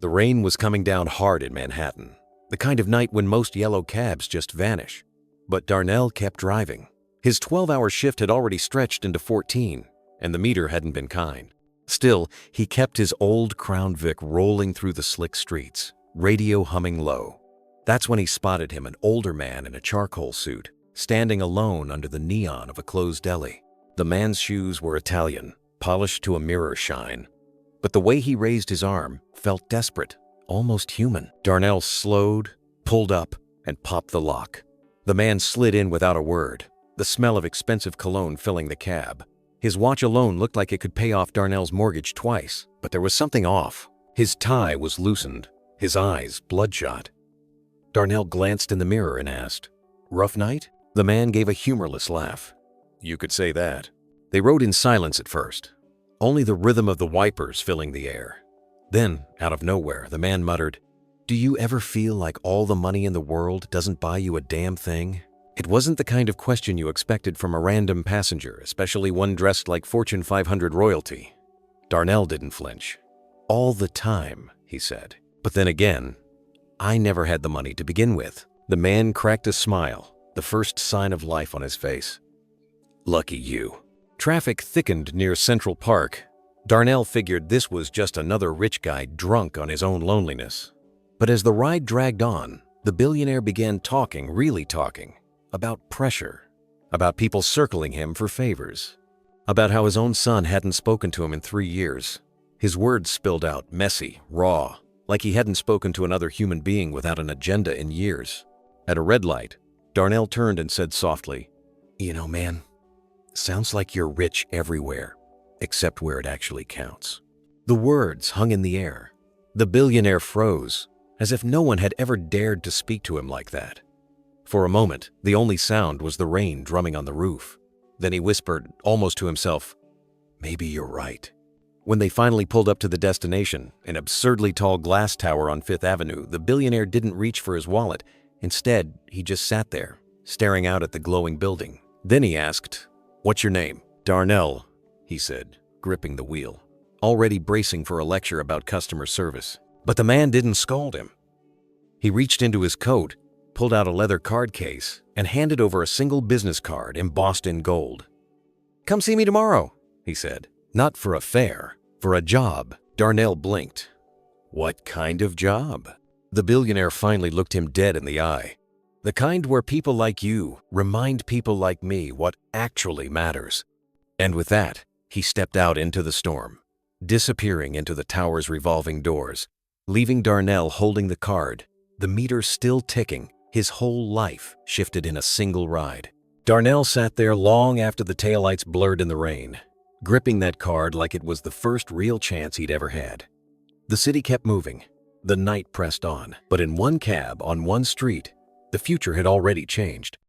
The rain was coming down hard in Manhattan, the kind of night when most yellow cabs just vanish. But Darnell kept driving. His 12-hour shift had already stretched into 14, and the meter hadn't been kind. Still, he kept his old Crown Vic rolling through the slick streets, radio humming low. That's when he spotted him, an older man in a charcoal suit, standing alone under the neon of a closed deli. The man's shoes were Italian, polished to a mirror shine. But the way he raised his arm felt desperate, almost human. Darnell slowed, pulled up, and popped the lock. The man slid in without a word, the smell of expensive cologne filling the cab. His watch alone looked like it could pay off Darnell's mortgage twice, but there was something off. His tie was loosened, his eyes bloodshot. Darnell glanced in the mirror and asked, "Rough night?" The man gave a humorless laugh. "You could say that." They rode in silence at first, only the rhythm of the wipers filling the air. Then, out of nowhere, the man muttered, "Do you ever feel like all the money in the world doesn't buy you a damn thing?" It wasn't the kind of question you expected from a random passenger, especially one dressed like Fortune 500 royalty. Darnell didn't flinch. "All the time," he said. "But then again, I never had the money to begin with." The man cracked a smile, the first sign of life on his face. "Lucky you." Traffic thickened near Central Park. Darnell figured this was just another rich guy drunk on his own loneliness. But as the ride dragged on, the billionaire began talking, really talking, about pressure, about people circling him for favors, about how his own son hadn't spoken to him in 3 years. His words spilled out, messy, raw, like he hadn't spoken to another human being without an agenda in years. At a red light, Darnell turned and said softly, "You know, man, sounds like you're rich everywhere, except where it actually counts." The words hung in the air. The billionaire froze, as if no one had ever dared to speak to him like that. For a moment, the only sound was the rain drumming on the roof. Then he whispered, almost to himself, "Maybe you're right." When they finally pulled up to the destination, an absurdly tall glass tower on Fifth Avenue, the billionaire didn't reach for his wallet. Instead, he just sat there, staring out at the glowing building. Then he asked, "What's your name?" "Darnell," he said, gripping the wheel, already bracing for a lecture about customer service. But the man didn't scold him. He reached into his coat, pulled out a leather card case, and handed over a single business card embossed in gold. "Come see me tomorrow," he said. "Not for a fare, for a job." Darnell blinked. "What kind of job?" The billionaire finally looked him dead in the eye. "The kind where people like you remind people like me what actually matters." And with that, he stepped out into the storm, disappearing into the tower's revolving doors, leaving Darnell holding the card, the meter still ticking, his whole life shifted in a single ride. Darnell sat there long after the taillights blurred in the rain, gripping that card like it was the first real chance he'd ever had. The city kept moving. The night pressed on. But in one cab, on one street, the future had already changed.